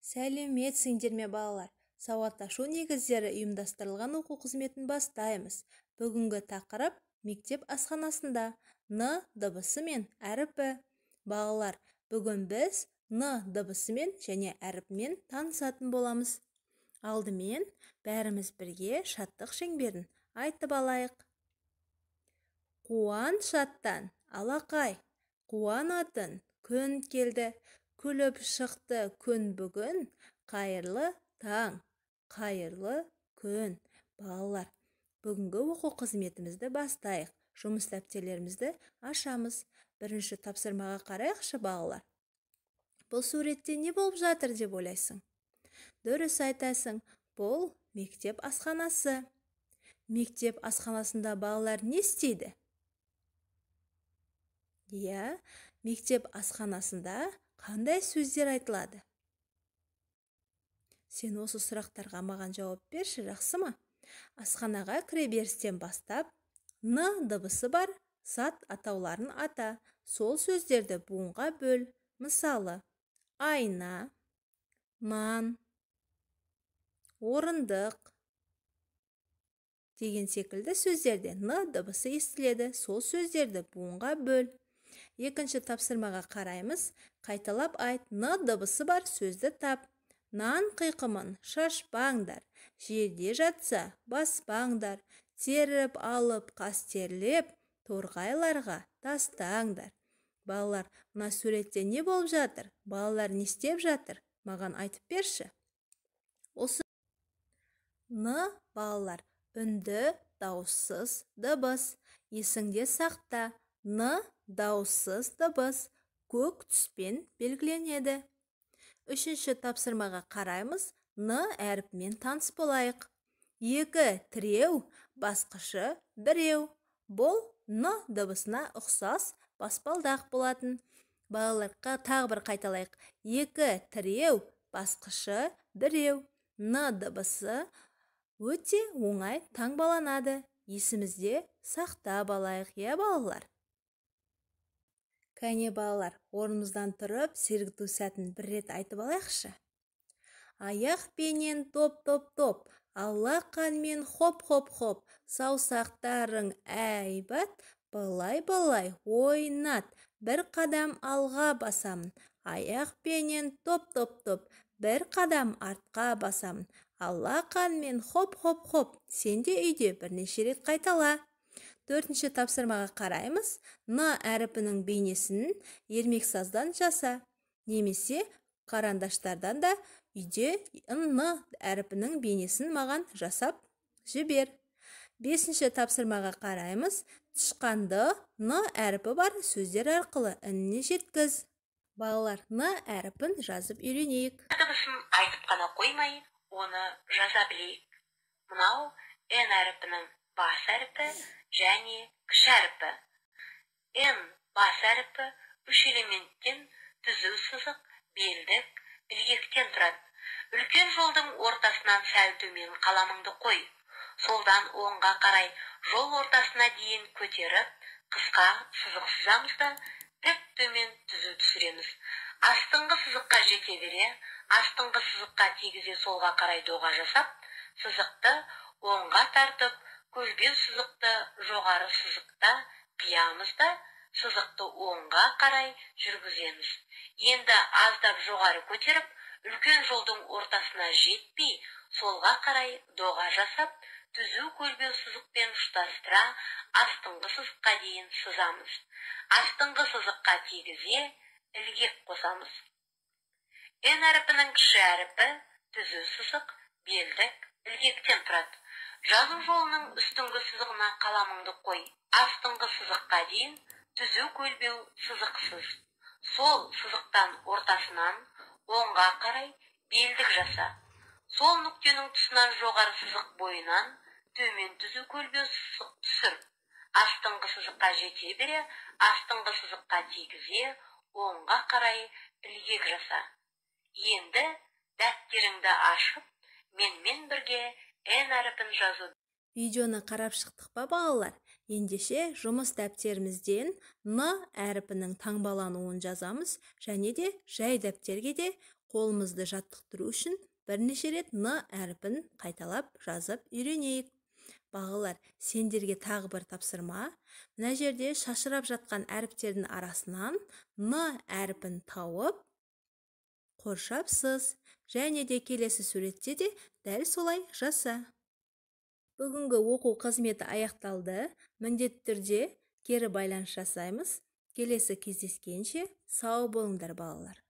Сәлеметсіңдер ме балалар? Сауатташу негіздері ұйымдастырылған оқу қызметін бастаймыз. Бүгінгі тақырып мектеп асханасында Н дыбысы мен әріпі. Балалар, бүгін біз Н дыбысымен және әріпімен танысатын боламыз. Алдымен бәріміз бірге шаттық шеңберін айтып алайық. Қуан шаттан алақай, қуанатын күн келді. Күліп шықты күн бүгін, қайырлы таң, қайырлы күн. Балалар, бүгінгі оқу қызметімізді бастайық. Жұмыс дәптерлерімізді ашамыз. Бірінші тапсырмаға қарайықшы балалар. Бұл суретте не болып жатыр деп ойлайсың? Дұрыс айтасың, бұл мектеп асханасы. Мектеп асханасында балалар не істейді? Мектеп асханасында қандай сөздер айтылады? Сен осы сұрақтарға маған жауап берші, жақсы ма? Асханаға кіреберістен бастап, Н дыбысы бар зат атауларын ата. Сол сөздерді буынға бөл. Мысалы, айна, нан, орындық деген секілді сөздерде Н дыбысы естіледі. Сол сөздерді буынға бөл. Екінші тапсырмаға қараймыз. Қайталап айт. Н дыбысы бар сөзді тап. Нан қиқымын шашпаңдар. Жерде жатса баспаңдар. Теріп алып қастерлеп, торғайларға тастаңдар. Балалар, мына суретте не болып жатыр? Балалар не істеп жатыр? Маған айтып берші. Осы Н балалар үнді дауыссыз дыбыс. Есіңде сақта. Н дауыссыз дыбыс көк түспен белгіленеді. Үшінші тапсырмаға қараймыз. Н әріпімен таныс болайық. Екі тіреу, басқышы біреу. Бұл Н дыбысына ұқсас баспалдақ болатын. Балаларға тағы бір қайталайық. Екі тіреу, басқышы біреу. Н дыбысы өте оңай таңбаланады. Есімізде сақта балайық, балалар. Кәне балалар, орнымыздан тұрып, сергіту сәтін бір рет айтып алайықшы. Аяқпенен топ-топ-топ, алақанмен хоп-хоп-хоп, саусақтарың әйбат, былай-былай ойнат, бір қадам алға басамын. Аяқпенен топ-топ-топ, бір қадам артқа басамын. Алақанмен хоп-хоп-хоп, сен де үйде бірнеше рет қайтала. Төртінші тапсырмаға қараймыз. Н әріпінің бейнесін ермексаздан жаса. Немесе қарандаштардан да үйде Н әріпінің бейнесін маған жасап жібер. Бесінші тапсырмаға қараймыз. Тышқанды Н әріпі бар сөздер арқылы үніне жеткіз. Балалар, Н әріпін жазып үйренейік. Дыбысын айтып қана қоймай, оны жаза білейік. Мынау Н әріпінің бас әріпі және кіші әріпі. Н бас әріпі үш элементтен түзу сызық, белдік, ілгектен тұрады. Үлкен жолдың ортасынан сәл төмен қаламыңды қой. Солдан оңға қарай жол ортасына дейін көтеріп, қысқа сызық сызамыз да тік төмен түзу түсіреміз. Астыңғы сызыққа жете бере, астыңғы сызыққа тигізе солға қарай доға жасап, сызықты оңға тартып, көлбеу сызықты жоғары сызықта қиямыз да, сызықты оңға қарай жүргіземіз. Енді аздап жоғары көтеріп, үлкен жолдың ортасына жетпей, солға қарай доға жасап, түзу көлбеу сызықпен ұштастыра, астыңғы сызыққа дейін сызамыз. Астыңғы сызыққа тигізе, ілгек қосамыз. Н әріпінің кіші әріпі түзу сызық, белдік, ілгектен тұрады. Жазу жолының үстіңгі сызығына қаламыңды қой. Астыңғы сызыққа дейін түзу көлбеу сызықсыз. Сол сызықтан ортасынан оңға қарай белдік жаса. Сол нүктенің тұсынан жоғары сызық бойынан төмен түзу көлбеу сызық түсір. Астыңғы сызыққа жете бере, астыңғы сызыққа тигізе, оңға қарай ілгек жаса. Енді дәптеріңді ашып, менімен бірге Н әріпін жазу. Видеоны қарап шықтық па балалар? Ендеше жұмыс дәптерімізден Н әріпінің таңбалануын жазамыз, және де жай дәптерге де қолымызды жаттықтыру үшін бірнеше рет н әріпін қайталап жазып үйренейік. Балалар, сендерге тағы бір тапсырма. Мына жерде шашырап жатқан әріптердің арасынан н әріпін тауып, қоршап сыз. Және де келесі суретте де дәл солай жаса. Бүгінгі оқу қызметі аяқталды. Міндетті түрде кері байланыс жасаймыз. Келесі кездескенше сау болыңдар балалар.